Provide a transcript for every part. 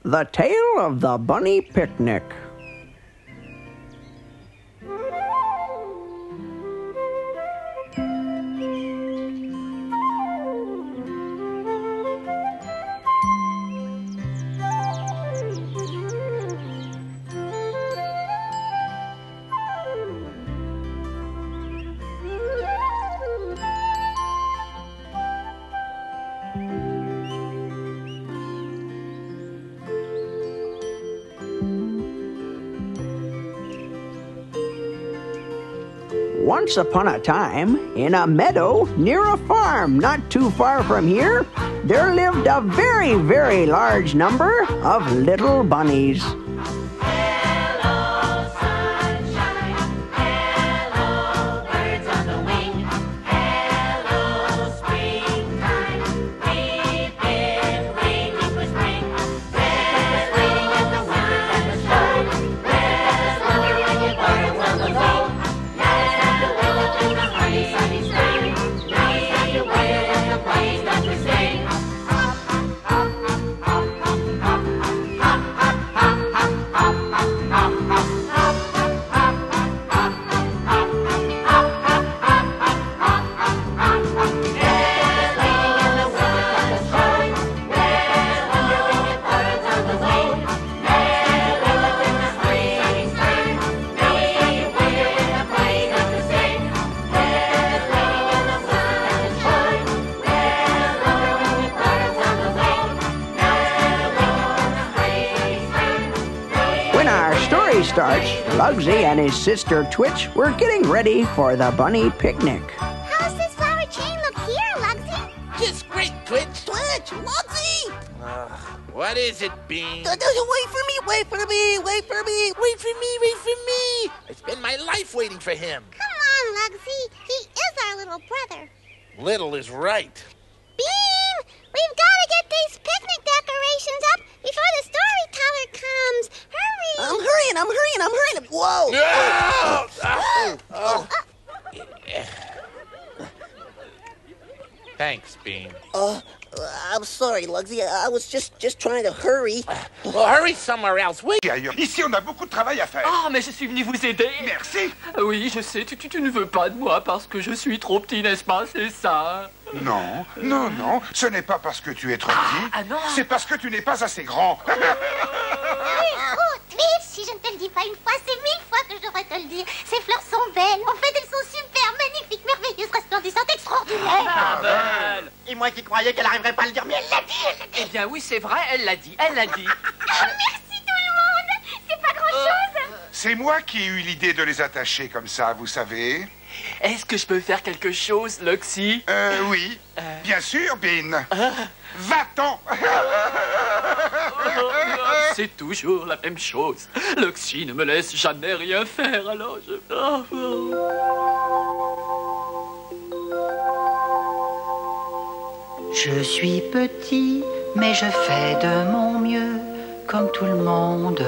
The Tale of the Bunny Picnic. Once upon a time, in a meadow near a farm not too far from here, there lived a very, very large number of little bunnies. Hello, sunshine. Hello, birds on the wing. Hello, springtime. We've been waiting for spring. We're waiting at the winter and the snow. We're wondering if birds on the wing. Sunny spring, nice and away when the bunnies start to sing. Hop, hop, hop, hop, hop, hop, hop, hop, hop, hop, hop, hop, Starts, Lugsy and his sister Twitch were getting ready for the bunny picnic. How's this flower chain look here, Lugsy? Just great, Twitch. Twitch, Lugsy! What is it, Bean? Wait for me, wait for me, wait for me, wait for me, wait for me! It's been my life waiting for him. Come on, Lugsy. He is our little brother. Little is right. Bean! We've got to get these picnic decorations up before the storyteller comes. Hurry! I'm hurrying. Whoa! Thanks, Bean. I'm sorry, Lugsy. I was just trying to hurry. Well, hurry somewhere else, will you? Ailleurs. Ici, on a beaucoup de travail à faire. Ah, mais je suis venu vous aider. Merci. Oui, je sais, tu ne veux pas de moi parce que je suis trop petit, n'est-ce pas? C'est ça. Non, ce n'est pas parce que tu es trop petit. Ah non. C'est parce que tu n'es pas assez grand. Oh, Twitch, si je ne te le dis pas une fois, c'est 1000 fois que je devrais te le dire. Ces fleurs sont belles. En fait, elles sont super, magnifiques, merveilleuses, resplendissantes, extraordinaires. Ah, belle. Et moi qui croyais qu'elle arriverait pas à le dire, mais elle l'a dit. Eh bien oui, c'est vrai, elle l'a dit. Ah, merci tout le monde. C'est pas grand-chose. C'est moi qui ai eu l'idée de les attacher comme ça, vous savez. Est-ce que je peux faire quelque chose, Luxy? Oui. Bien sûr, Bean. Va-t'en. C'est toujours la même chose. Luxy ne me laisse jamais rien faire, alors je... Je suis petit, mais je fais de mon mieux, comme tout le monde.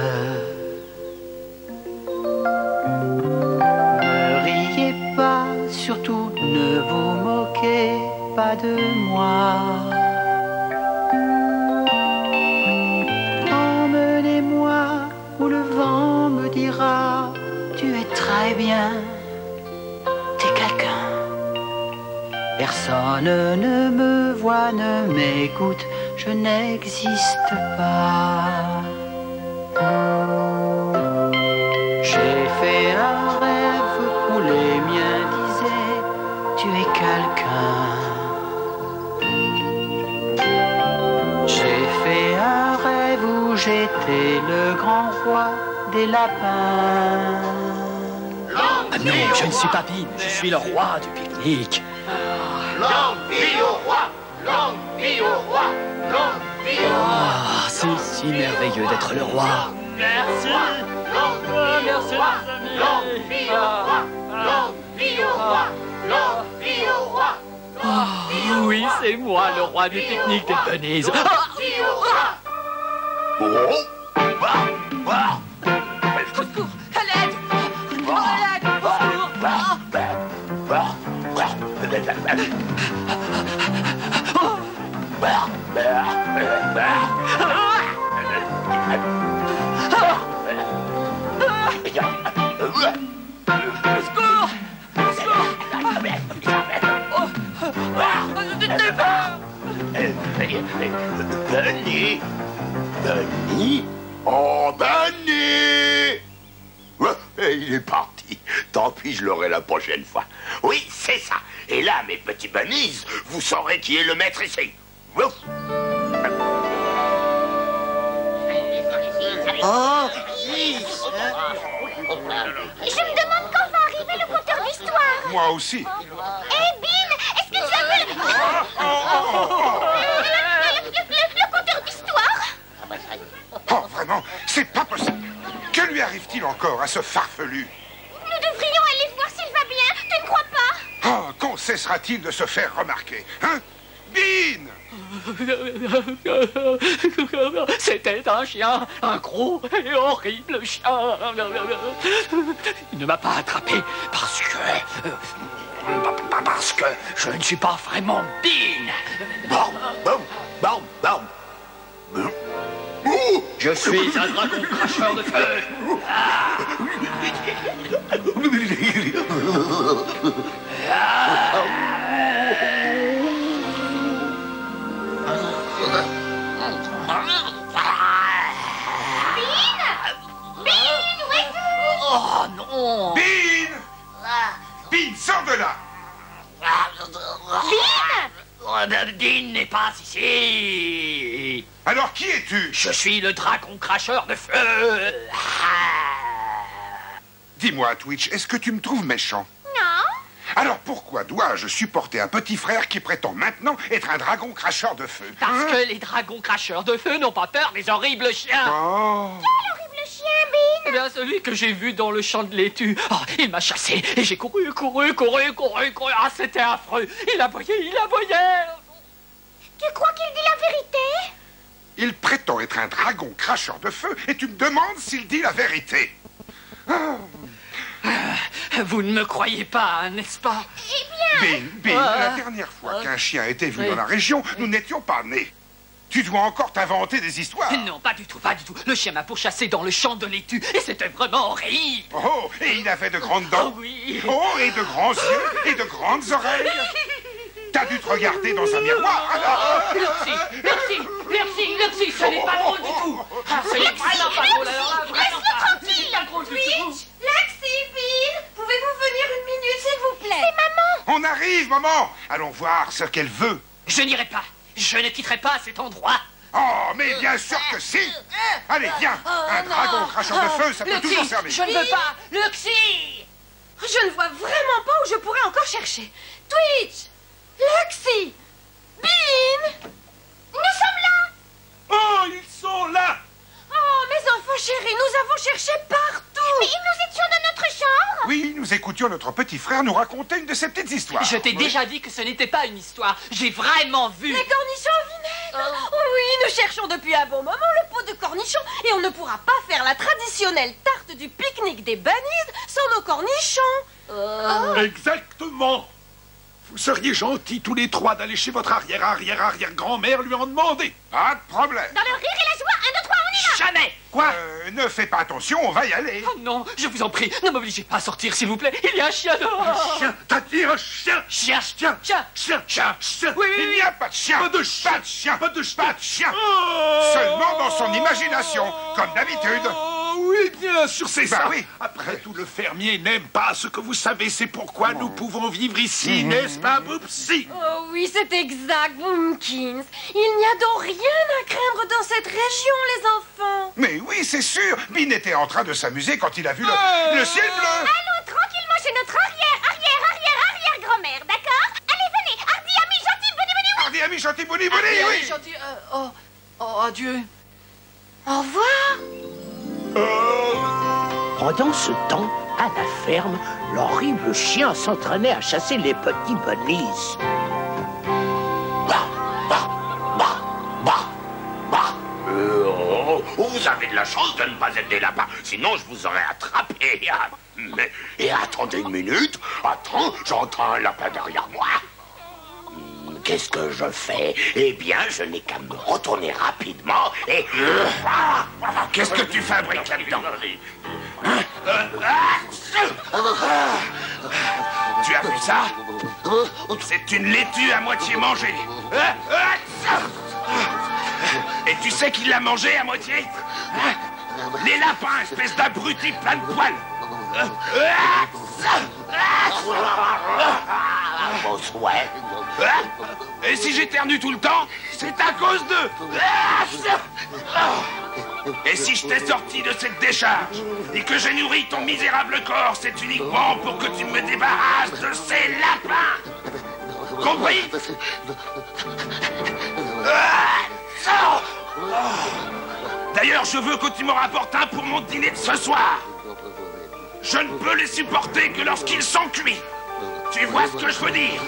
Ne riez pas, surtout ne vous moquez pas de moi. Emmenez-moi où le vent me dira, tu es très bien, t'es quelqu'un. Personne ne me voit, ne m'écoute, je n'existe pas. J'ai fait un rêve où les miens disaient, tu es quelqu'un. J'ai fait un rêve où j'étais le grand roi des lapins. Ah non, je ne suis pas Bean, je suis le roi du pique-nique. Longue vie au roi, longue vie au roi, longue vie au roi. Ah, c'est si merveilleux d'être le roi. Merci. Merci, les amis. Longue vie au roi, longue vie au roi, longue vie au roi. Ah, oui, c'est moi, le roi du pique-nique des bunnies. Longue vie au roi. Au secours, à l'aide! À l'aide, au secours! Bunny? Bunny? Oh, Bunny! Et il est parti. Tant pis, je l'aurai la prochaine fois. Oui, c'est ça. Et là, mes petits bunnies, vous saurez qui est le maître ici. Ouf. Oh, Je me demande quand va arriver le conteur d'histoire. Moi aussi. Hé, Bean, est-ce que tu as vu le conteur d'histoire? Oh, vraiment, c'est pas possible. Que lui arrive-t-il encore à ce farfelu? Nous devrions aller voir s'il va bien, tu ne crois pas? Oh, quand cessera-t-il de se faire remarquer? Hein? Bean! C'était un chien, un gros et horrible chien. Il ne m'a pas attrapé parce que je ne suis pas vraiment Bean. Je suis un dragon cracheur de feu. Oh non! Bean! Bean, sors de là! Bean n'est pas ici! Alors qui es-tu? Je suis le dragon cracheur de feu! Dis-moi, Twitch, est-ce que tu me trouves méchant? Non. Alors pourquoi dois-je supporter un petit frère qui prétend maintenant être un dragon cracheur de feu? Parce que les dragons cracheurs de feu n'ont pas peur des horribles chiens! Oh. Quel horrible chien, Bean! Eh bien, celui que j'ai vu dans le champ de laitue. Oh, il m'a chassé et j'ai couru. Ah, c'était affreux. Il aboyait. Tu crois qu'il dit la vérité? Il prétend être un dragon cracheur de feu et tu me demandes s'il dit la vérité. Vous ne me croyez pas, n'est-ce pas? Eh bien... Bean, la dernière fois qu'un chien a été vu dans la région, nous n'étions pas nés. Tu dois encore t'inventer des histoires. Non, pas du tout. Le chien m'a pourchassé dans le champ de laitue et c'était vraiment horrible. Oh, et il avait de grandes dents. Oh oui. Oh, et de grands yeux et de grandes oreilles. T'as dû te regarder dans un miroir, alors. Merci, ce n'est pas drôle du tout. Ce n'est vraiment pas drôle, alors là, vraiment pas. Tranquille. C'est pas drôle du tout. Lexi, Bean, pouvez-vous venir une minute, s'il vous plaît? C'est maman. On arrive, maman. Allons voir ce qu'elle veut. Je n'irai pas. Je ne quitterai pas cet endroit. Oh, mais bien sûr que si. Allez, viens. Un dragon cracheur de feu, ça peut toujours servir. Je ne veux pas. Luxi! Je ne vois vraiment pas où je pourrais encore chercher. Twitch! Luxi! Bean! Nous sommes là! Oh, ils sont là! Oh, mes enfants chéris, nous avons cherché partout! Mais nous étions dans notre chambre? Oui, nous écoutions notre petit frère nous raconter une de ses petites histoires. Je t'ai déjà dit que ce n'était pas une histoire. J'ai vraiment vu. Les cornichons au vinaigre! Oui, nous cherchons depuis un bon moment le pot de cornichons et on ne pourra pas faire la traditionnelle tarte du pique-nique des bunnies sans nos cornichons! Exactement! Vous seriez gentils tous les trois d'aller chez votre arrière-grand-mère lui en demander. Pas de problème. Dans le rire et la joie, 1, 2, 3, on y va! Jamais! Quoi? Ne fais pas attention, on va y aller. Oh non, je vous en prie, ne m'obligez pas à sortir, s'il vous plaît. Il y a un chien dehors. Chien, t'as dit un chien? Chien. Oui, il n'y a pas de chien. Pas de chien. Pas de chien. Pas de chien. Pas de chien. Seulement dans son imagination, comme d'habitude. Oui, bien sûr, c'est Bah ça. oui. Après tout, le fermier n'aime pas ce que vous savez. C'est pourquoi nous pouvons vivre ici, n'est-ce pas, Boopsy? Oh oui, c'est exact, Boomkins. Il n'y a donc rien à craindre dans cette région, les enfants. Mais oui, c'est sûr. Bean était en train de s'amuser quand il a vu le ciel bleu. Allons tranquillement chez notre arrière-grand-mère, d'accord? Allez, venez, hardi, ami, gentil, bonnie, oui! Hardi, ami, gentil, bonnie, oui. Gentil, adieu. Au revoir. Pendant ce temps, à la ferme, l'horrible chien s'entraînait à chasser les petits bunnies. Vous avez de la chance de ne pas être des lapins, sinon je vous aurais attrapé. Et attendez une minute. Attends, j'entends un lapin derrière moi. Qu'est-ce que je fais? Eh bien, je n'ai qu'à me retourner rapidement et... Qu'est-ce que tu fabriques là-dedans? Tu as vu ça? C'est une laitue à moitié mangée. c'est qu'il l'a mangé à moitié? Hein? Les lapins, espèce d'abruti plein de poils. Bon souhait. Et si j'éternue tout le temps, c'est à cause d'eux. Et si je t'ai sorti de cette décharge et que j'ai nourri ton misérable corps, c'est uniquement pour que tu me débarrasses de ces lapins. Compris? D'ailleurs, je veux que tu me rapportes un pour mon dîner de ce soir. Je ne peux les supporter que lorsqu'ils sont cuits. Tu vois ce que je veux dire?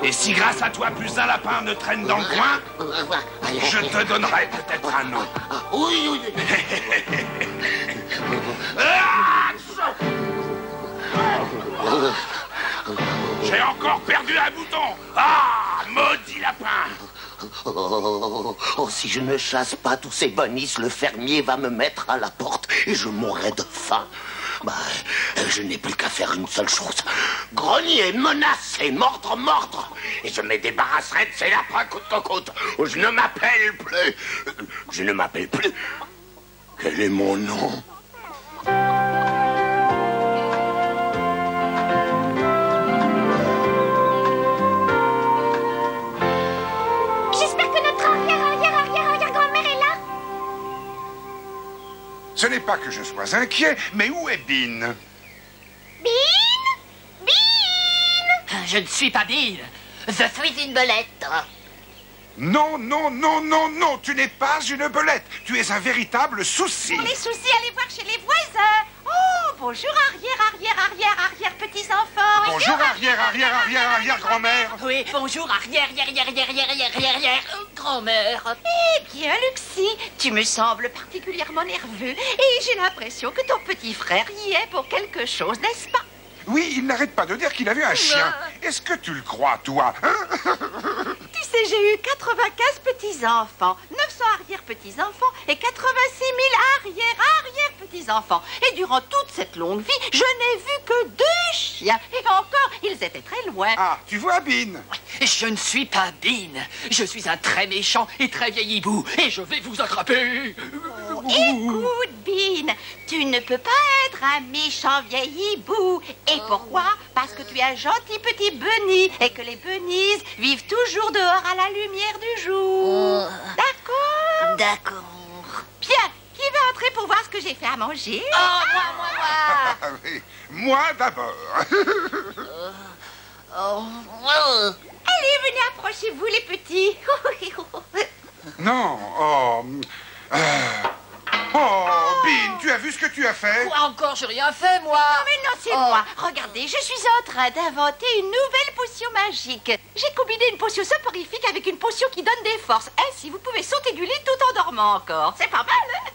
Et si grâce à toi plus un lapin ne traîne dans le coin, je te donnerai peut-être un nom. Oui. J'ai encore perdu un bouton. Ah, maudit lapin. Oh, si je ne chasse pas tous ces bunnies, le fermier va me mettre à la porte et je mourrai de faim. Bah, je n'ai plus qu'à faire une seule chose. Grogner, menacer, mordre. Et je me débarrasserai de ces lapins côte à côte. Je ne m'appelle plus. Quel est mon nom? J'espère que notre arrière-grand-mère est là. Ce n'est pas que je sois inquiet, mais où est Bean? Je ne suis pas Bean. Je suis une belette. Non, tu n'es pas une belette. Tu es un véritable souci. Pour les soucis, allez voir chez les voisins. Oh, bonjour arrière petits-enfants. Bonjour arrière-grand-mère. Oui, bonjour arrière grand-mère. Eh bien, Luxie, tu me sembles particulièrement nerveux et j'ai l'impression que ton petit frère y est pour quelque chose, n'est-ce pas? Oui, il n'arrête pas de dire qu'il a vu un chien. Est-ce que tu le crois, toi, hein? Tu sais, j'ai eu 95 petits-enfants, 900 arrière-petits-enfants et 86 000 arrière-petits-enfants. Et durant toute cette longue vie, je n'ai vu que 2 chiens. Et encore, ils étaient très loin. Ah, tu vois, Bean? Je ne suis pas Bean. Je suis un très méchant et très vieil hibou. Et je vais vous attraper. Écoute, Bean, tu ne peux pas être un méchant vieil hibou. Et pourquoi? Parce que tu es un gentil petit bunny et que les bunnies vivent toujours dehors à la lumière du jour. D'accord? D'accord. Bien. Qui va entrer pour voir ce que j'ai fait à manger? Oh, moi. Ah, oui. Moi d'abord. Allez, venez, approchez-vous les petits. Non, Bean, tu as vu ce que tu as fait? Quoi encore? J'ai rien fait, moi. Non, mais non, c'est moi. Regardez, je suis en train d'inventer une nouvelle potion magique. J'ai combiné une potion soporifique avec une potion qui donne des forces. Ainsi, vous pouvez sauter du lit tout en dormant encore. C'est pas mal, hein?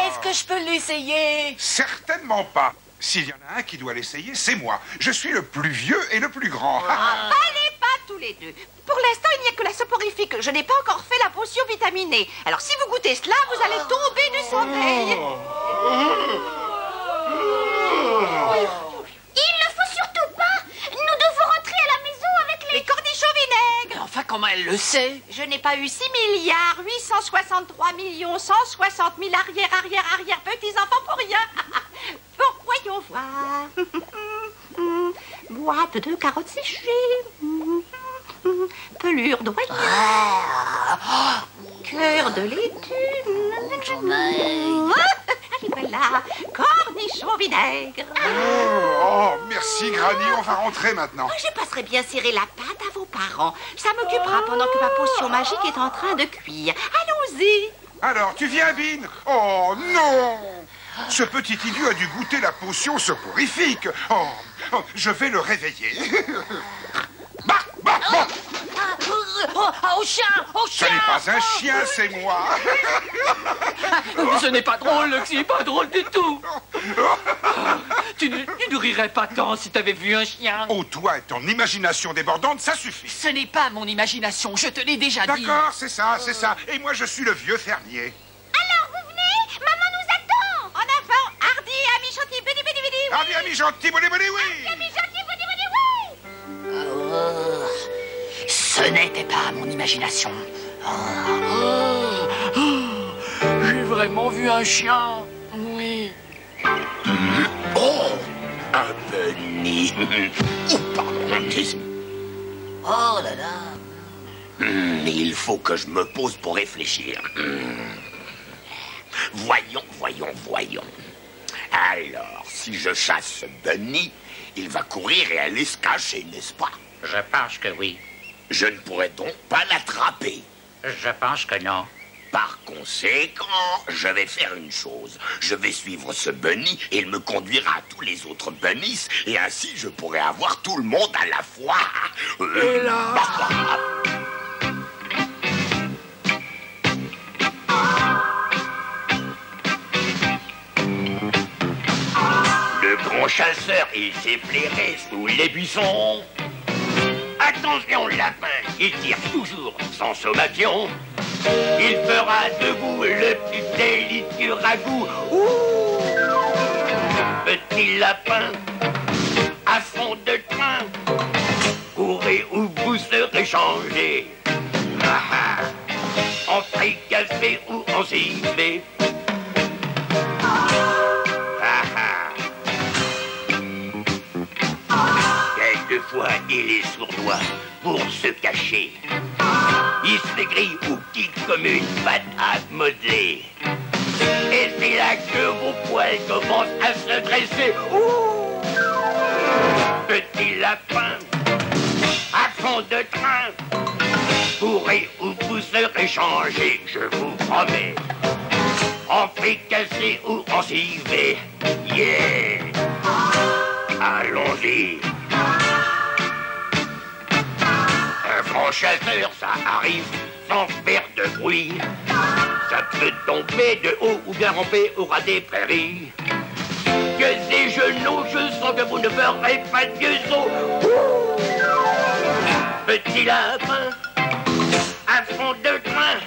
Est-ce que je peux l'essayer? Certainement pas. S'il y en a un qui doit l'essayer, c'est moi. Je suis le plus vieux et le plus grand. Allez, pas tous les deux. Pour l'instant, il n'y a que la soporifique. Je n'ai pas encore fait la potion vitaminée. Alors, si vous goûtez cela, vous allez tomber du sommeil. Il ne faut surtout pas. Nous devons rentrer à la maison avec Les cornichons vinaigres. Mais enfin, comment elle le sait? Je n'ai pas eu 6 milliards 863 160 000 arrière petits-enfants pour rien. Bon, voyons voir. Boîte de carottes séchées. Pelure d'oignon. Cœur de laitue. Allez, voilà. Cornichons vinaigre. Oh, merci, Granny. On va rentrer maintenant. Je passerai bien serrer la pâte à vos parents. Ça m'occupera pendant que ma potion magique est en train de cuire. Allons-y. Alors, tu viens, Bean? Oh, non! Ce petit idiot a dû goûter la potion soporifique. Oh, je vais le réveiller. Au chien! Ce n'est pas un chien, c'est moi. Ce n'est pas drôle, c'est pas drôle du tout. Tu ne rirais pas tant si t'avais vu un chien. Oh, toi et ton imagination débordante, ça suffit. Ce n'est pas mon imagination, je te l'ai déjà dit. D'accord, c'est ça. Et moi, je suis le vieux fermier. Alors, vous venez? Maman nous attend. En avant, Hardy, ami gentil, bidi bidi bidi. Hardy, ami gentil, bidi bidi oui. Ami gentil, bidi bidi oui. n'était pas mon imagination. J'ai vraiment vu un chien. Oui. Oh, un bunny. Oh, pardon. Oh là là. Il faut que je me pose pour réfléchir. Voyons. Alors, si je chasse ce bunny, il va courir et aller se cacher, n'est-ce pas? Je pense que oui. Je ne pourrais donc pas l'attraper. Je pense que non. Par conséquent, je vais faire une chose. Je vais suivre ce bunny et il me conduira à tous les autres bunnies et ainsi je pourrai avoir tout le monde à la fois. Et là... Le grand chasseur, il s'est flairé sous les buissons. Attention, lapin, il tire toujours sans sommation. Il fera debout le plus délicieux ragoût. Ouh, petit lapin, à fond de train, courez ou vous serez changé. En fricassé ou en civet. Quelquefois, il est sournois pour se cacher. Il se maigrit ou kick comme une pâte à modeler. Et c'est là que vos poils commencent à se dresser. Ouh, petit lapin, à fond de train, courez ou vous serez changé, je vous promets. En fricassé ou en civet. Yeah! Allons-y. Un franc chasseur, ça arrive sans faire de bruit. Ça peut tomber de haut ou bien ramper au ras des prairies. Que ces genoux, je sens que vous ne ferez pas de vieux os. Petit lapin, à fond de train,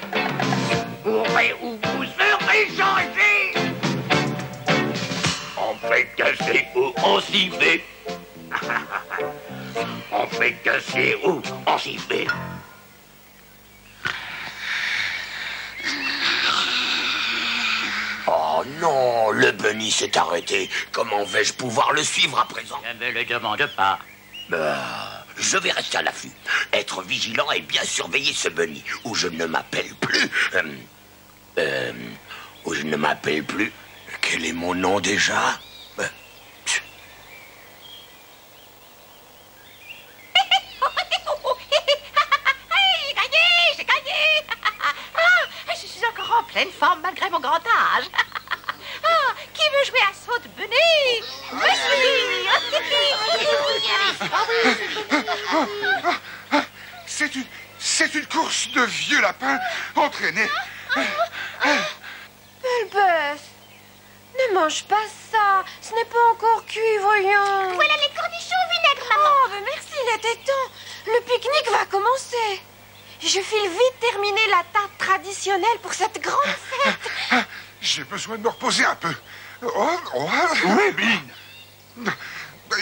courez ou vous serez changé. En fricassé ou en civet. En fricassé ou en civet. Oh non, le bunny s'est arrêté. Comment vais-je pouvoir le suivre à présent? Ne me le demande pas. Je vais rester à l'affût, être vigilant et bien surveiller ce bunny, où je ne m'appelle plus... où je ne m'appelle plus... Quel est mon nom déjà? J'ai gagné. Je suis encore en pleine forme malgré mon grand âge. Qui veut jouer à saute bunny? C'est une course de vieux lapins entraînés. Bulbus, ne mange pas ça. Ce n'est pas encore cuit, voyons. Voilà les cornichons au vinaigre, maman. Oh, mais merci, il était temps. Le pique-nique va commencer. Je file vite terminer la tarte traditionnelle pour cette grande fête. J'ai besoin de me reposer un peu. Où est Bean?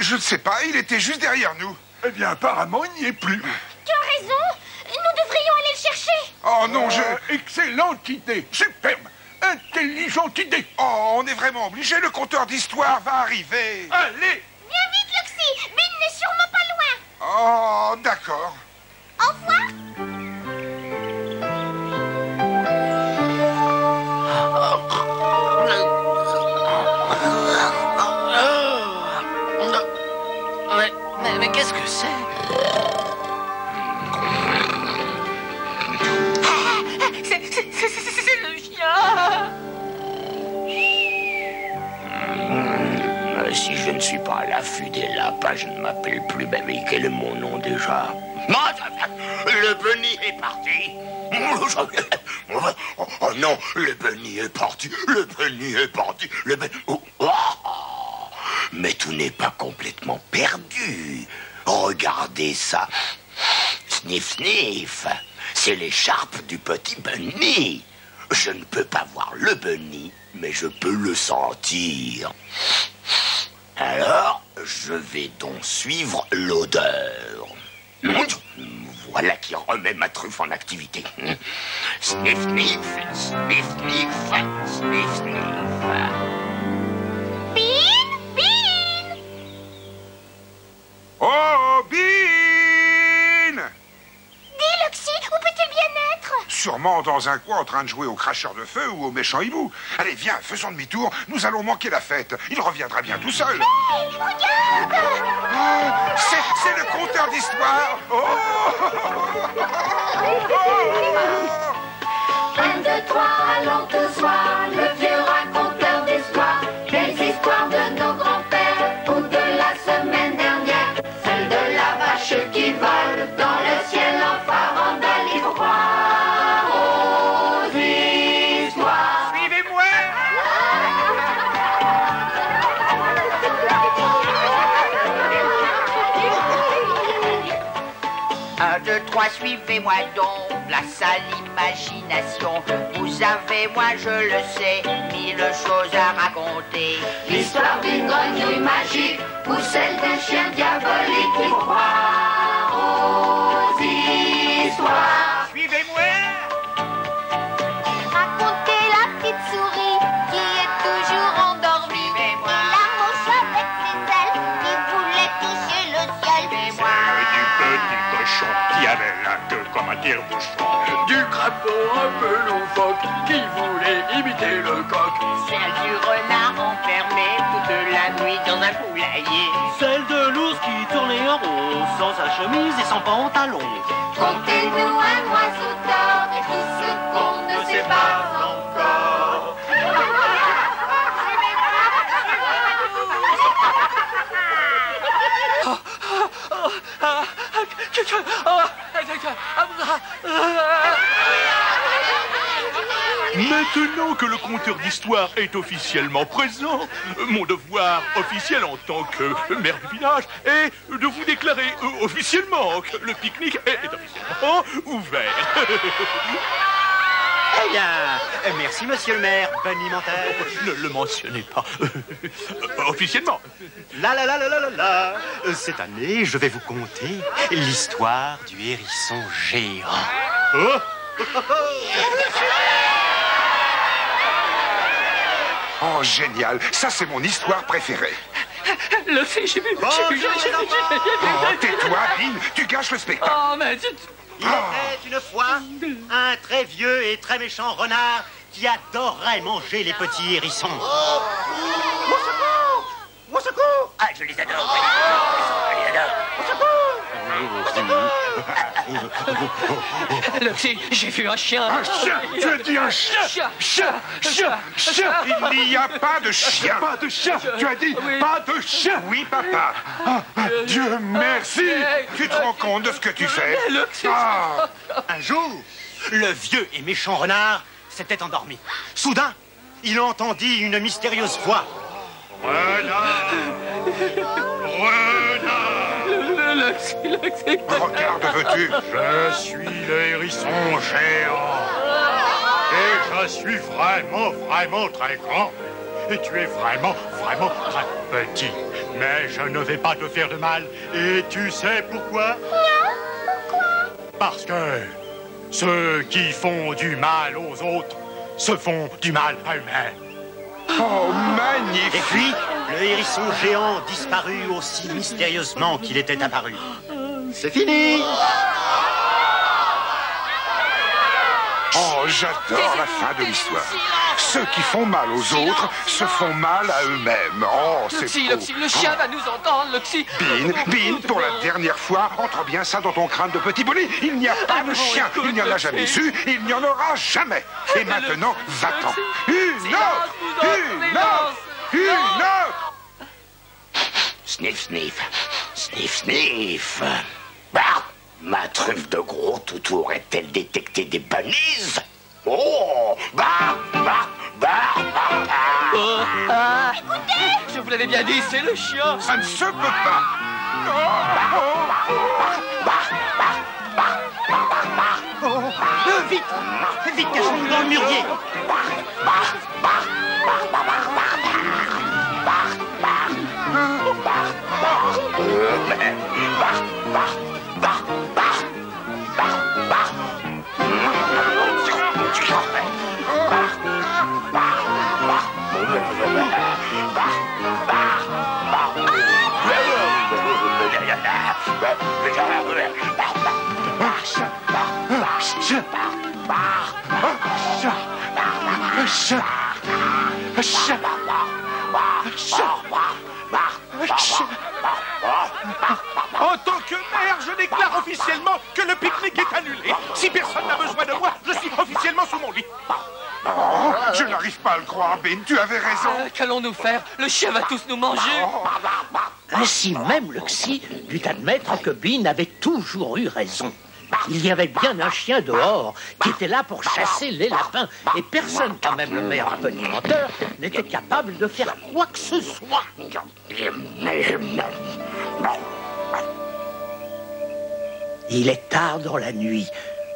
Je ne sais pas, il était juste derrière nous. Eh bien, apparemment, il n'y est plus. Tu as raison. Nous devrions aller le chercher. Oh non, Excellente idée. Superbe. Intelligente idée. Oh, on est vraiment obligé. Le conteur d'histoire va arriver. Allez. Viens vite, Luxy. Bean n'est sûrement pas loin. Oh, d'accord. Au revoir. Mais qu'est-ce que c'est? C'est le chien. Si je ne suis pas à l'affût des lapins, je ne m'appelle plus. Mais quel est mon nom déjà? Le bunny est parti. Oh non, le bunny est parti. Le bunny est parti. Mais tout n'est pas complètement perdu. Regardez ça. Sniff, sniff. C'est l'écharpe du petit bunny. Je ne peux pas voir le bunny, mais je peux le sentir. Alors, je vais donc suivre l'odeur. Voilà qui remet ma truffe en activité. Sniff, sniff, sniff, sniff, sniff, sniff. Bean, Bean! Oh, Bean! Dis, Luxy, où peut-il bien être? Sûrement dans un coin en train de jouer au cracheur de feu ou au méchant hibou. Allez, viens, faisons demi-tour. Nous allons manquer la fête. Il reviendra bien tout seul. Hey, regarde! Oh, c'est le conteur d'histoire. Oh. 1, 2, 3, allons tous voir le vieux raconteur d'histoire. Les histoires de nos grands-pères ou de la semaine dernière. Celle de la vache qui vole dans le ciel en farandole. Il faut croire aux histoires. Suivez-moi. 1, 2, 3, suivez-moi donc, place à l'imagination. Vous avez, moi je le sais, 1000 choses à raconter. L'histoire d'une grenouille magique ou celle d'un chien diabolique. Il faut croire aux histoires. Suivez-moi. Racontez la petite souris qui est toujours endormie. La mouche avec ses ailes qui voulait toucher le ciel. Du petit cochon qui avait la queue comme un tire-bouchon. Du crapaud un peu loufoque qui voulait imiter le coq. Celle du renard enfermé toute la nuit dans un poulailler. Celle de l'ours qui tournait en rond, sans sa chemise et sans pantalon. Contez-nous un oiseau d'or et tout ce qu'on ne sait pas encore. Maintenant que le conteur d'histoire est officiellement présent, mon devoir officiel en tant que maire du village est de vous déclarer officiellement que le pique-nique est officiellement ouvert. Eh bien, merci monsieur le maire, bonimontaire. Ne le mentionnez pas. Officiellement. La. Cette année, je vais vous conter l'histoire du hérisson géant. Oh. Oh, génial. Ça, c'est mon histoire préférée. Le fait, j'ai vu. Oh, tais-toi, Bean. Tu gâches le spectacle. Oh, mais Il était une fois un très vieux et très méchant renard qui adorait manger les petits hérissons. Au secours! Au secours! Ah, je les adore. Je les adore. Au secours! Luxy, j'ai vu un chien. Un chien? Tu as dit un chien? Chien! Il n'y a pas de chien. Pas de chien. Tu as dit pas de chien. Oui, papa. Dieu merci. Tu te rends compte de ce que tu fais? Ah. Un jour, le vieux et méchant renard s'était endormi. Soudain, il entendit une mystérieuse voix. Renard! Luxy. Regarde, veux-tu? Je suis le hérisson géant. Et je suis vraiment très grand. Et tu es vraiment très petit. Mais je ne vais pas te faire de mal. Et tu sais pourquoi? Parce que ceux qui font du mal aux autres se font du mal à eux-mêmes. Oh, magnifique! Et puis, le hérisson géant disparut aussi mystérieusement qu'il était apparu. C'est fini! Oh, j'adore la fin de l'histoire. Ceux qui font mal aux autres se font mal à eux-mêmes. Oh, c'est beau. Luxy, le chien va nous entendre, Luxy. Bean, pour la dernière fois, entre bien ça dans ton crâne de petit bonnet. Il n'y a pas de chien. Il n'y en a jamais eu. Il n'y en aura jamais. Et maintenant, va-t'en. Une autre! Sniff, sniff. Sniff, sniff. Bah, ma truffe de gros toutou aurait-elle détecté des bunnies? Oh! Écoutez! Je vous l'avais bien dit, c'est le chien. Ça ne se peut pas. Vite, cachez-vous dans le mûrier. En tant que maire, je déclare officiellement que le pique-nique est annulé. Si personne n'a besoin de moi, je suis officiellement sous mon lit. Oh, je n'arrive pas à le croire, Bean. Tu avais raison. Qu'allons-nous faire? Le chien va tous nous manger. Ainsi même, Luxie dut admettre que Bean avait toujours eu raison. Il y avait bien un chien dehors qui était là pour chasser les lapins. Et personne, pas même le meilleur bonimenteur, n'était capable de faire quoi que ce soit. Il est tard dans la nuit.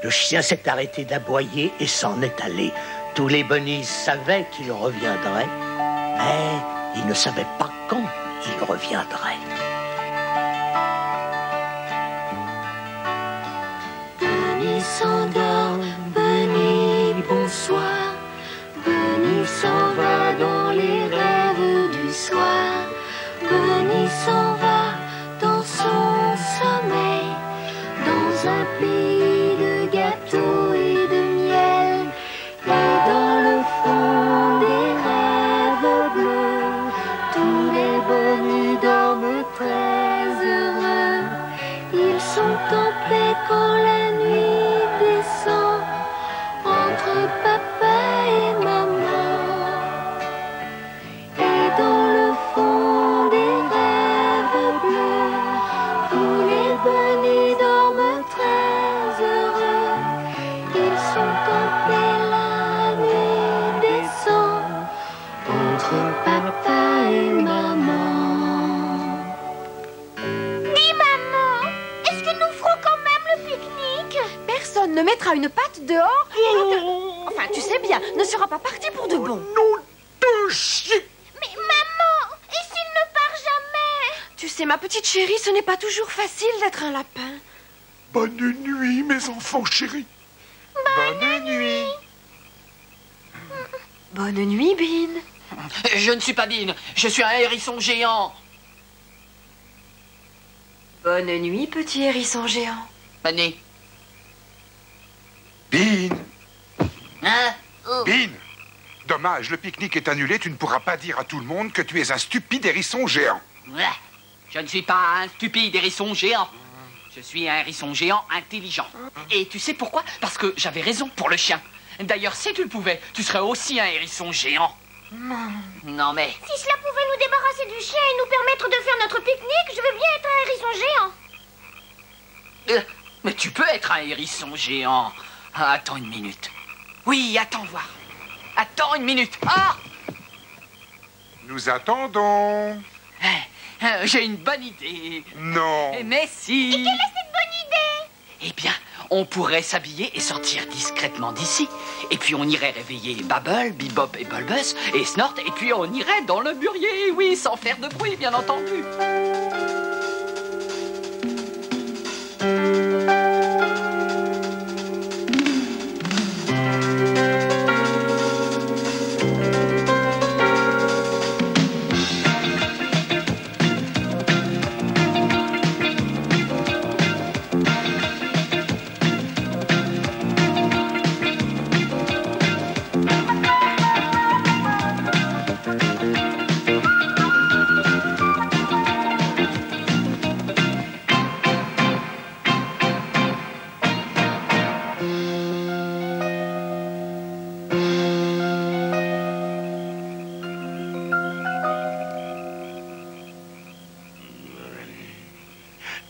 Le chien s'est arrêté d'aboyer et s'en est allé. Tous les bunnies savaient qu'il reviendrait, mais ils ne savaient pas quand il reviendrait. Bunny s'endort, Bunny bonsoir. Bunny s'en va dans les rêves du soir. Bunny s'en va dans son sommeil, dans un pays de gâteaux et de miel. Et dans le fond des rêves bleus, tous les bunnies dorment très heureux. Ils sont en paix quand la nuit descend entre papa et maman. Et dans le fond des rêves bleus, tous les bunnies dorment très heureux. Ils sont en paix, la nuit descend entre papa et maman. Dis maman, est-ce que nous ferons quand même le pique-nique? Personne ne mettra une patte dehors. Enfin, tu sais bien, ne sera pas parti pour de bon. De chien. Mais maman, et s'il ne part jamais? Tu sais, ma petite chérie, ce n'est pas toujours facile d'être un lapin. Bonne nuit, mes enfants chéris. Bonne nuit. Bonne nuit, Bean. Je ne suis pas Bean, je suis un hérisson géant. Bonne nuit, petit hérisson géant. Bunny. Bean. Hein? Bean. Dommage, le pique-nique est annulé. Tu ne pourras pas dire à tout le monde que tu es un stupide hérisson géant. Ouais. Je ne suis pas un stupide hérisson géant. Je suis un hérisson géant intelligent. Et tu sais pourquoi? Parce que j'avais raison pour le chien. D'ailleurs, si tu le pouvais, tu serais aussi un hérisson géant. Non mais... Si cela pouvait nous débarrasser du chien et nous permettre de faire notre pique-nique, je veux bien être un hérisson géant. Mais tu peux être un hérisson géant. Ah, attends une minute. Oui, attends voir. Attends une minute. Ah! Nous attendons. J'ai une bonne idée. Non. Mais si. Et quelle est cette bonne idée? Eh bien, on pourrait s'habiller et sortir discrètement d'ici. Et puis on irait réveiller Bubble, Bebop et Bulbus et Snort. Et puis on irait dans le mûrier, oui, sans faire de bruit, bien entendu.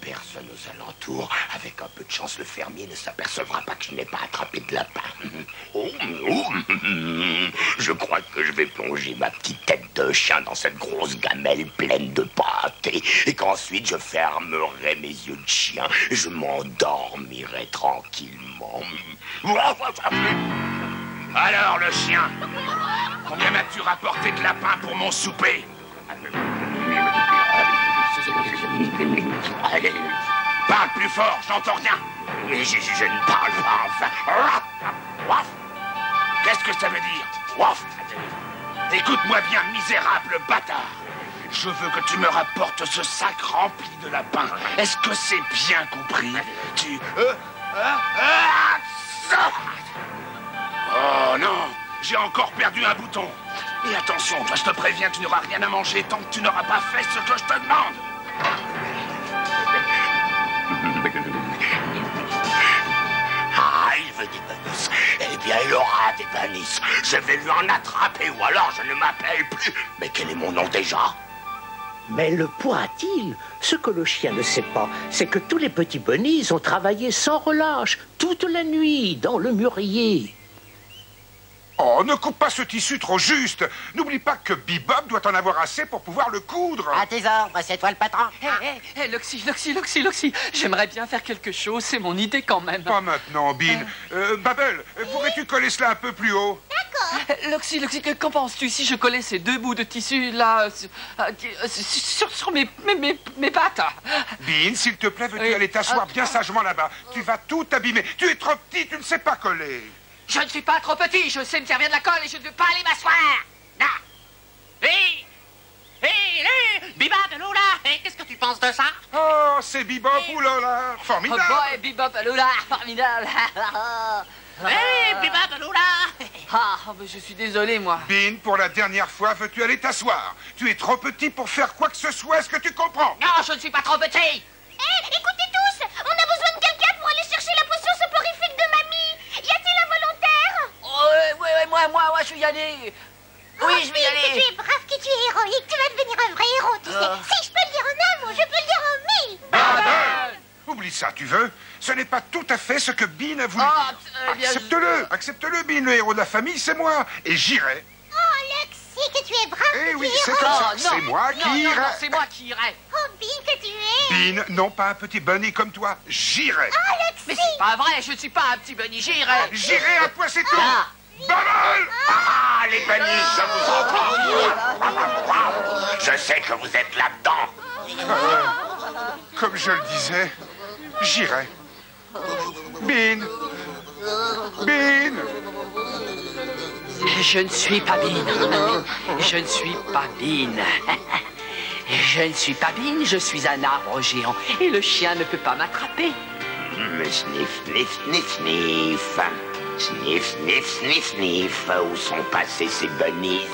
Personne aux alentours. Avec un peu de chance, le fermier ne s'apercevra pas que je n'ai pas attrapé de lapin. Oh, je crois que je vais plonger ma petite tête de chien dans cette grosse gamelle pleine de pâté et qu'ensuite je fermerai mes yeux de chien et je m'endormirai tranquillement. Alors, le chien, combien m'as-tu rapporté de lapin pour mon souper? Parle plus fort, j'entends rien. Mais je ne parle pas, enfin. Qu'est-ce que ça veut dire? Écoute-moi bien, misérable bâtard. Je veux que tu me rapportes ce sac rempli de lapins. Est-ce que c'est bien compris? Tu... Oh non, j'ai encore perdu un bouton. Et attention, toi, je te préviens, tu n'auras rien à manger tant que tu n'auras pas fait ce que je te demande. Ah, il veut des bonus. Eh bien, il aura des bonus. Je vais lui en attraper, ou alors je ne m'appelle plus. Mais quel est mon nom déjà? Mais le pourra-t-il? Ce que le chien ne sait pas, c'est que tous les petits bunnies ont travaillé sans relâche, toute la nuit, dans le mûrier. Oh, ne coupe pas ce tissu trop juste. N'oublie pas que Bebop doit en avoir assez pour pouvoir le coudre. À tes ordres, c'est toi le patron. Hé, Loxy, j'aimerais bien faire quelque chose, c'est mon idée quand même. Pas maintenant, Bean. Babel, pourrais-tu coller cela un peu plus haut? Loxy, qu'en penses-tu si je collais ces deux bouts de tissu là sur mes pattes? Bean, s'il te plaît, veux-tu aller t'asseoir bien sagement là-bas? Tu vas tout abîmer. Tu es trop petit, tu ne sais pas coller. Je ne suis pas trop petit, je sais me servir de la colle et je ne veux pas aller m'asseoir. Bebop, Lola, qu'est-ce que tu penses de ça? Oh, c'est Bebop, oulala, formidable. Oh boy, Bebop, Lola, formidable. Bebop, Lola. Je suis désolé, moi. Bean, pour la dernière fois, veux-tu aller t'asseoir? Tu es trop petit pour faire quoi que ce soit, est-ce que tu comprends? Non, je ne suis pas trop petit. Écoutez tous, on a besoin de quelqu'un pour aller chercher la potion soporifique de mamie. Y a-t-il un volontaire? Moi, je vais y aller. Oui, je vais y aller. Que tu es brave, que tu es héroïque, tu vas devenir un vrai héros, tu sais. Si je peux le dire en un mot, je peux le dire en mille. Oublie ça, tu veux? Ce n'est pas tout à fait ce que Bean a voulu dire. Accepte-le, Bean, le héros de la famille, c'est moi. Et j'irai. Oh, Luxy, que tu es brave, Eh que oui, tu es c'est héroïque. comme ça. C'est moi qui irai. Non, c'est moi qui irai. Oh, Bean, que tu es. Bean, non pas un petit bunny comme toi. J'irai. Oh, Luxy. Mais c'est pas vrai, je ne suis pas un petit bunny, j'irai. J'irai à toi, c'est tout. Babel! Ah, les bunnies, je vous entends. Je sais que vous êtes là-dedans. Comme je le disais, j'irai. Bean! Bean! Je ne suis pas Bean. Je ne suis pas Bean. Je ne suis pas Bean, je suis un arbre géant. Et le chien ne peut pas m'attraper. Sniff, sniff, sniff, sniff. Sniff, sniff, sniff, sniff. Où sont passés ces bunnies?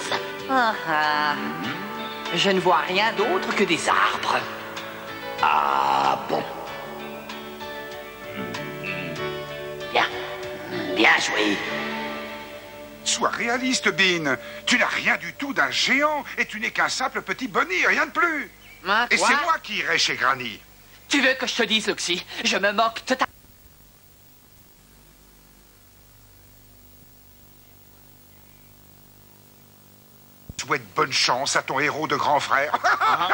Je ne vois rien d'autre que des arbres. Ah bon? Bien joué. Sois réaliste, Bean. Tu n'as rien du tout d'un géant et tu n'es qu'un simple petit bunny, rien de plus. Et c'est moi qui irai chez Granny. Tu veux que je te dise, Luxy? Je me moque totalement. Souhaite bonne chance à ton héros de grand frère. Attends que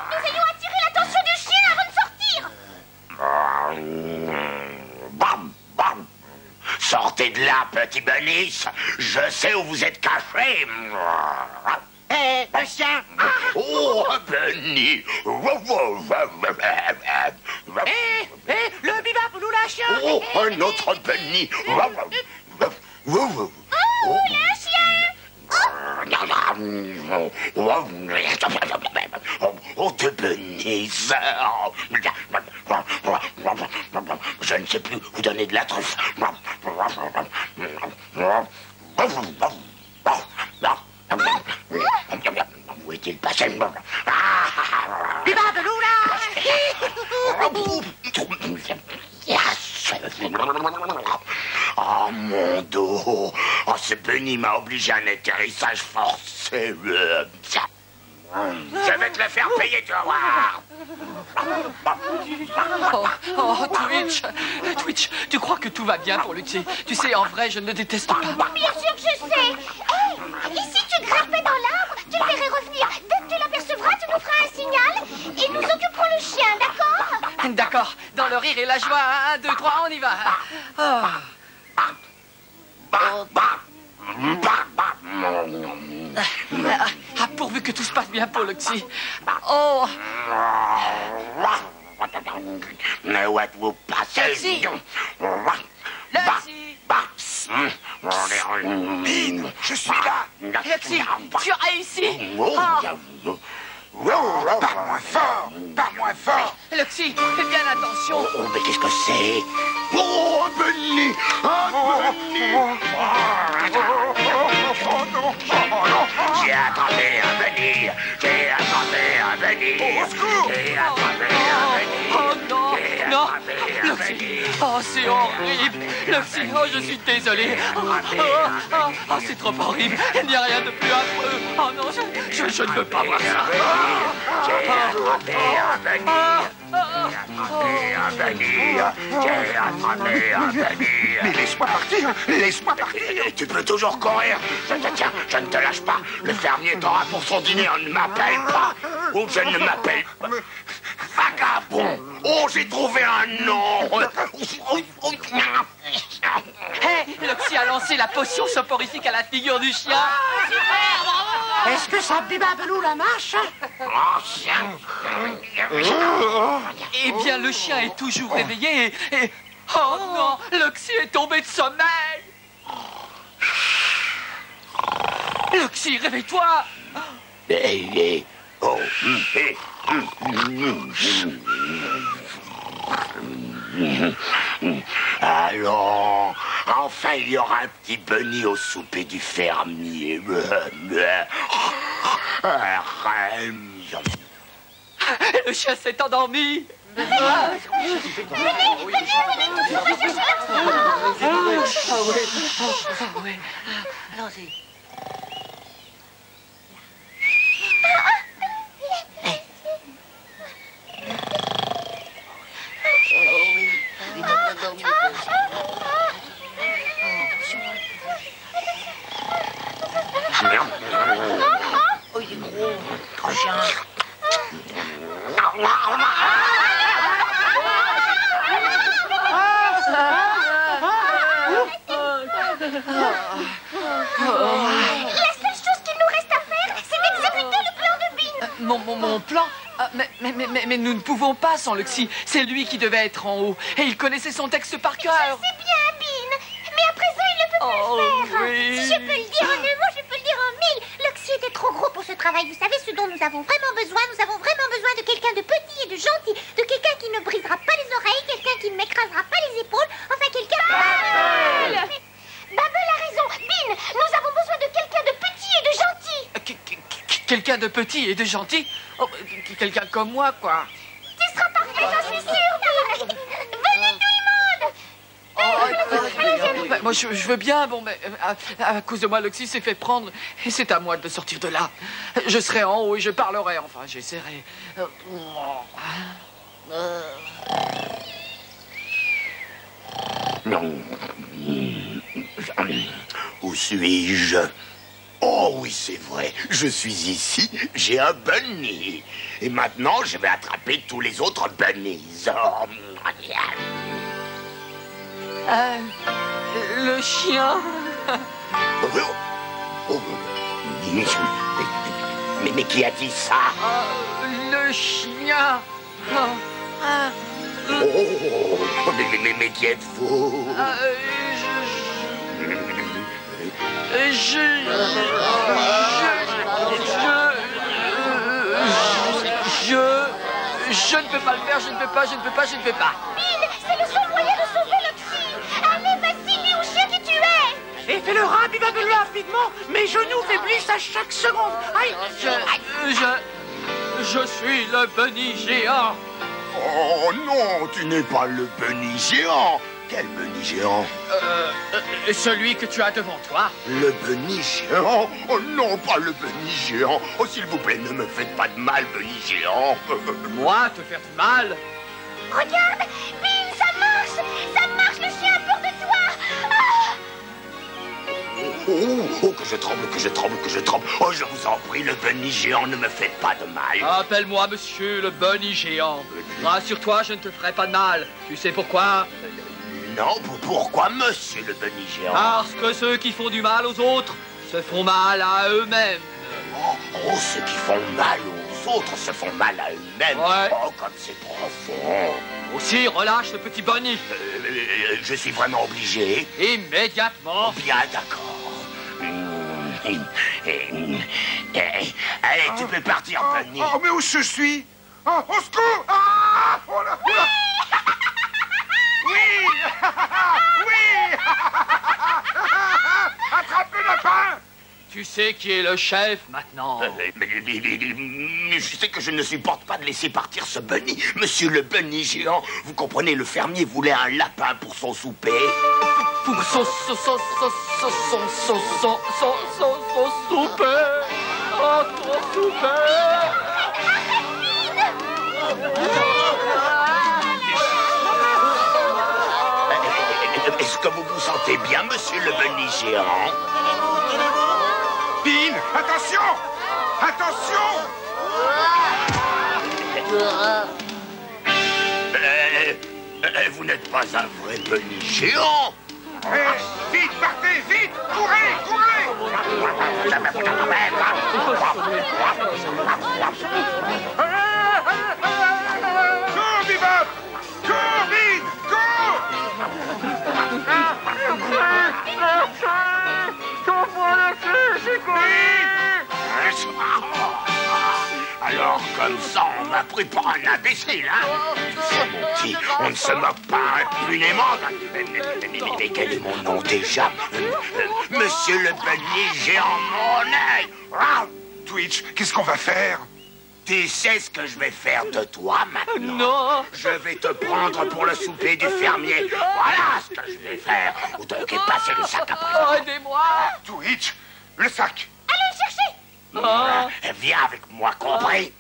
nous ayons attiré l'attention du chien avant de sortir. Bam, bam. Sortez de là, petit bunnies. Je sais où vous êtes cachés. Le chien. Oh, un bunny. Le Bebop, Lola, chien. Oh, un autre bunny. Oh, le chien. Oh, deux bunnies. Je ne sais plus où donner de la truffe. Où est-il passé? Bebop, Lola. Oh, mon dos. Oh, ce bunny m'a obligé à un atterrissage forcé. Je vais te le faire payer, tu vas voir. Twitch, tu crois que tout va bien pour Luxy? Tu sais, en vrai, je ne le déteste pas. Bien sûr que je sais. Et si tu grimpais dans l'arbre, tu le verrais revenir. Dès que tu l'apercevras, tu nous feras un signal et nous occuperons le chien, d'accord? D'accord, dans le rire et la joie. 1, 2, 3, on y va. Pourvu que tout se passe bien pour Luxy. Oh! Mais où êtes-vous passé? Luxy! Luxy! Bean, je suis là. Luxie, tu as réussi. Pas moins fort, pas moins fort. Luxie, fais bien attention. Oh, mais qu'est-ce que c'est? Oh, Bunny! J'ai attrapé un Bunny! J'ai attrapé un Bunny! J'ai attrapé un Bunny! Oh non, non, Luxie, oh c'est horrible. Luxie, oh je suis désolé. Oh, c'est trop horrible. Il n'y a rien de plus affreux. Oh non, je ne peux pas voir ça. J'ai attrapé un Bunny! J'ai attrapé un Bunny! Mais laisse-moi partir, laisse-moi partir. Tu peux toujours courir. Tiens, je ne te lâche pas. Le fermier t'aura pour son dîner. On ne m'appelle pas. Ou je ne m'appelle pas. Vagabond. Oh, j'ai trouvé un nom. Hé, Luxie a lancé la potion soporifique à la figure du chien. Super, bravo! Est-ce que ça bibabelou la marche? Eh bien, le chien est toujours réveillé et... Oh non, Luxie est tombé de sommeil. Luxie, réveille-toi. Allons, enfin il y aura un petit Bunny au souper du fermier. Le chien s'est endormi. Allons-y. Oh, il est gros, trop chien. La seule chose qu'il nous reste à faire, c'est d'exécuter le plan de Bean. Mon plan? Mais nous ne pouvons pas sans Luxie. C'est lui qui devait être en haut. Et il connaissait son texte par cœur. Je sais bien, Bean. Mais à présent, il ne peut plus le faire. Oui. Si je peux le dire en un mot, je peux le dire en mille. Luxie était trop gros pour ce travail. Vous savez ce dont nous avons vraiment besoin? Nous avons vraiment besoin de quelqu'un de petit et de gentil. De quelqu'un qui ne brisera pas les oreilles, quelqu'un qui ne m'écrasera pas les épaules. Enfin, quelqu'un... Bubble a raison. Bean, nous avons besoin de quelqu'un de petit et de gentil. Quelqu'un de petit et de gentil? Oh, quelqu'un comme moi, quoi. Tu seras parfait, j'en suis sûre, Bean. Venez tout le monde. Moi, je veux bien, bon, mais à cause de moi, Luxie s'est fait prendre. Et c'est à moi de sortir de là. Je serai en haut et je parlerai, enfin, j'essaierai. Où suis-je? Oh oui, c'est vrai, je suis ici, j'ai un Bunny. Et maintenant, je vais attraper tous les autres Bunnies. Le chien. Mais qui a dit ça? Le chien. Mais qui êtes-vous? Je ne peux pas le faire, je ne peux pas. Bean, c'est le seul moyen de sauver Luxie. Allez, vas-y, dis au chien qui tu es. Et fais le rat, bibabelou rapidement. Mes genoux faiblissent à chaque seconde. Aïe. Je suis le Bunny géant. Oh non, tu n'es pas le Bunny géant. Quel Bunny géant? Celui que tu as devant toi. Le Bunny géant? Oh non, pas le Bunny géant. Oh, s'il vous plaît, ne me faites pas de mal, Bunny géant. Moi, te faire du mal? Regarde, Bean, ça marche. Ça marche, le chien a peur de toi. Oh, que je tremble. Oh, je vous en prie, le Bunny géant, ne me faites pas de mal. Appelle-moi monsieur le Bunny géant. Rassure-toi, je ne te ferai pas de mal. Tu sais pourquoi? Non, pourquoi monsieur le Bunny géant? Parce que ceux qui font du mal aux autres se font mal à eux-mêmes. Oh, ceux qui font mal aux autres se font mal à eux-mêmes. Ouais. Oh, comme c'est profond. Aussi, relâche ce petit Bonnie. Je suis vraiment obligé. Immédiatement. Bien, d'accord. Allez, tu peux partir, Bunny. Oh, mais où je suis? Oh, au secours! Ah! Oh là, oh là. Oui! Oui! Attrape le lapin! Tu sais qui est le chef maintenant. Mais je sais que je ne supporte pas de laisser partir ce Bunny. Monsieur le Bunny géant, vous comprenez, le fermier voulait un lapin pour son souper. Pour son souper. Oh, ton souper. Est-ce que vous vous sentez bien, monsieur le Bunny géant? Bean, attention! Attention! Vous n'êtes pas un vrai Bunny géant. Vite, partez, vite! Courez, courez! Cours, Bebop! Cours, Bean! Cours! Alors, comme ça, on m'a pris pour un imbécile, hein? Tu sais, mon petit, on ne se moque pas impunément. Mais quel est mon nom déjà? Monsieur le Bunny géant mon œil. Twitch, qu'est-ce qu'on va faire? Tu sais ce que je vais faire de toi maintenant? Non! Je vais te prendre pour le souper du fermier. Voilà ce que je vais faire. Vous devez passer le sac après. Oh, aidez-moi! Twitch, le sac! Allez le chercher! Viens avec moi, compris?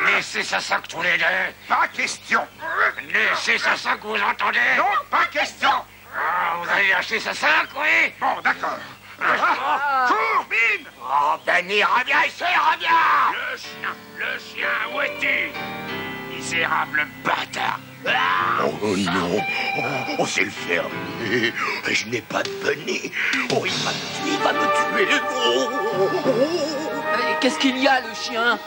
Laissez ça sac tous les deux. Pas question. Laissez ça sac, vous entendez? Non, pas question. Vous allez lâcher ça sac, oui? Bon, d'accord. Cours, Bean! Oh, Benny, reviens ici, reviens! Le chien, où es-tu? Misérable bâtard! Oh non! Oh, c'est le fermier! Je n'ai pas de Bunny! Oh, il va me tuer! Oh. Qu'est-ce qu'il y a, le chien?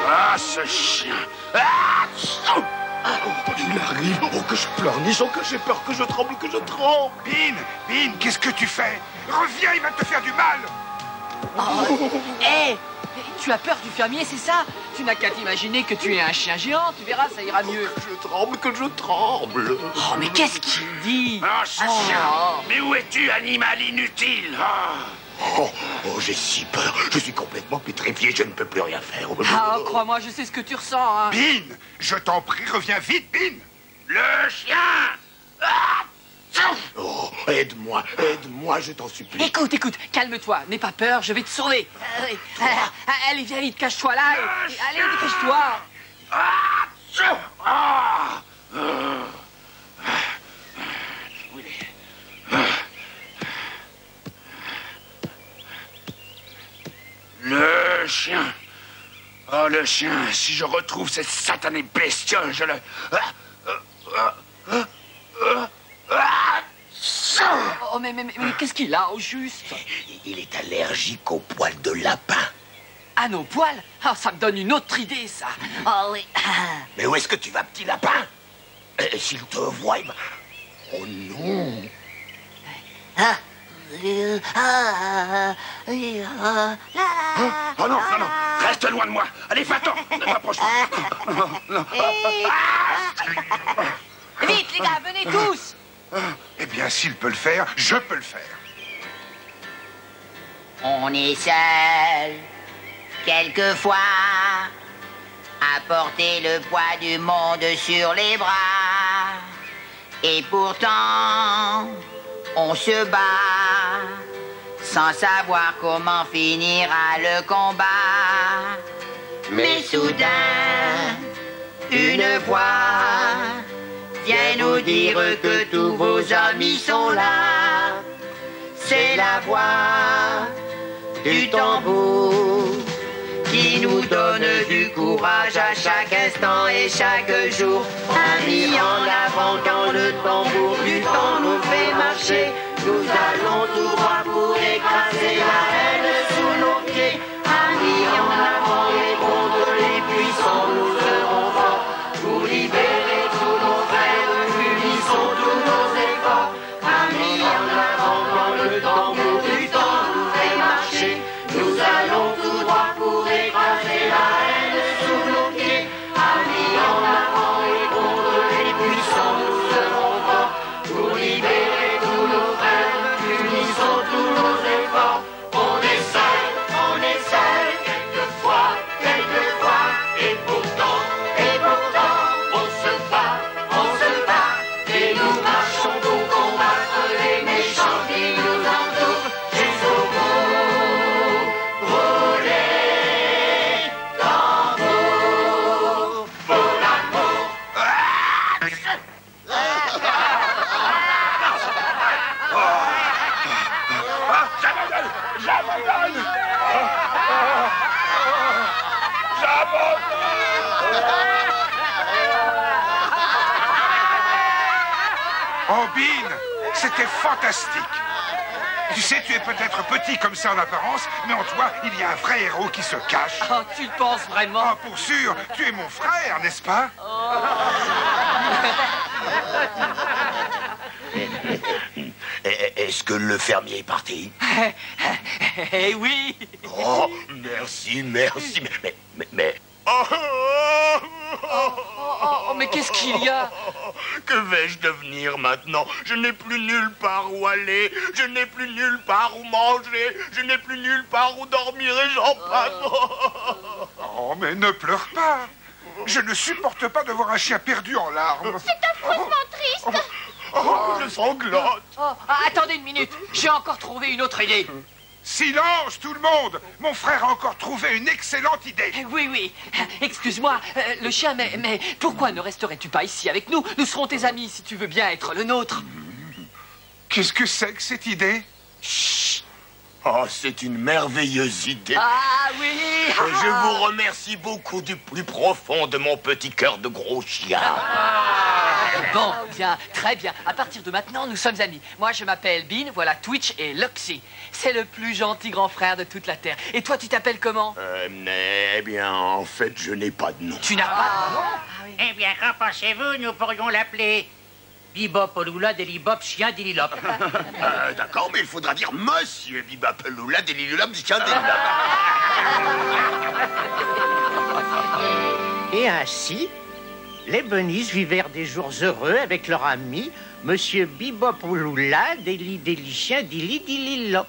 Ah, ce chien! Il arrive! Oh, que je pleurniche! Oh, que j'ai peur, que je tremble, que je tremble! Bean, qu'est-ce que tu fais? Reviens, il va te faire du mal! Hé! Tu as peur du fermier, c'est ça? Tu n'as qu'à t'imaginer que tu es un chien géant, tu verras, ça ira mieux. Que je tremble, que je tremble! Oh, mais qu'est-ce qu'il dit? Ah, ce chien! Mais où es-tu, animal inutile? Oh, j'ai si peur! Je suis complètement pétrifié, je ne peux plus rien faire. Ah, crois-moi, je sais ce que tu ressens, hein. Bean, je t'en prie, reviens vite, Bean! Le chien! Oh, aide-moi, je t'en supplie. Écoute, calme-toi, n'aie pas peur, je vais te sauver. Allez, viens vite, cache-toi là. Allez, dépêche-toi. Le chien. Oh, le chien, si je retrouve cette satanée bestiole, je le... Oh, mais qu'est-ce qu'il a au juste? Il est allergique aux poils de lapin. À nos poils? Ah, ça me donne une autre idée, ça. Oh oui. Mais où est-ce que tu vas, petit lapin? S'il te voit, il va... Oh non! Oh non, reste loin de moi. Allez, va-t'en, ne m'approche pas. Vite, les gars, venez tous. Eh bien, s'il peut le faire, je peux le faire. On est seul, quelquefois, à porter le poids du monde sur les bras. Et pourtant, on se bat, sans savoir comment finira le combat. Mais soudain, une voix vient nous dire que tous vos amis sont là. C'est la voix du tambour qui nous donne du courage à chaque instant et chaque jour. Mis en avant quand le tambour du temps nous fait marcher, Nous allons tout droit pour écraser la haine sous nos pieds. Amis en avant et contre les puissants, nous serons forts pour libérer tous nos frères. Unissons tous nos efforts. Amis en avant quand le tambour du temps nous fait marcher. Nous allons tout droit pour écraser la haine sous nos pieds. Amis en avant et contre les puissants, nous serons forts pour libérer tous nos frères. Unissons tous nos efforts. On est seul, quelquefois, et pourtant, on se bat, et nous marchons pour combattre les méchants qui nous entourent jusqu'au bout. Roulez, tambour, pour l'amour. J'abandonne. Oh, Bean, c'était fantastique. Tu sais, tu es peut-être petit comme ça en apparence, mais en toi, il y a un vrai héros qui se cache. Oh, tu le penses vraiment? Ah, pour sûr, tu es mon frère, n'est-ce pas? Est-ce que le fermier est parti? Eh oui. Oh, merci. Mais... Oh, mais qu'est-ce qu'il y a? Que vais-je devenir maintenant? Je n'ai plus nulle part où aller, je n'ai plus nulle part où manger, je n'ai plus nulle part où dormir et j'en passe. Oh, mais ne pleure pas. Je ne supporte pas de voir un chien perdu en larmes. C'est affreusement triste. Je sanglote. Oh, attendez une minute, j'ai encore trouvé une autre idée. Silence, tout le monde! Mon frère a encore trouvé une excellente idée. Oui. Excuse-moi, le chien, mais pourquoi ne resterais-tu pas ici avec nous? Nous serons tes amis si tu veux bien être le nôtre. Qu'est-ce que c'est que cette idée? Chut! Oh, c'est une merveilleuse idée. Ah oui! Je vous remercie beaucoup du plus profond de mon petit cœur de gros chien. Bon, bien, très bien. À partir de maintenant, nous sommes amis. Moi, je m'appelle Bean, voilà Twitch et Loxy. C'est le plus gentil grand frère de toute la Terre. Et toi, tu t'appelles comment? Eh bien, en fait, je n'ai pas de nom. Tu n'as pas de nom? Eh bien, qu'en pensez-vous? Nous pourrions l'appeler Bibop Oloula Delibop Chien Dililop. D'accord, mais il faudra dire Monsieur Bibapeloula Delilulop Chien Delilop. Et ainsi, les bunnies vivèrent des jours heureux avec leur ami, Monsieur Bibopouloula, Chien Dililop.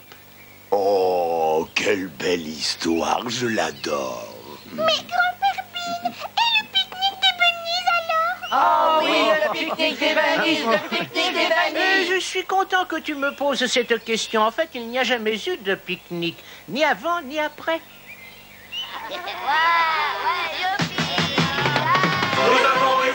Oh, quelle belle histoire, je l'adore. Mais grand-père Bean, et le pique-nique des bunnies alors? Oh oui, le pique-nique des bunnies, le pique-nique des bunnies. Je suis content que tu me poses cette question. En fait, il n'y a jamais eu de pique-nique, ni avant ni après. Nous avons eu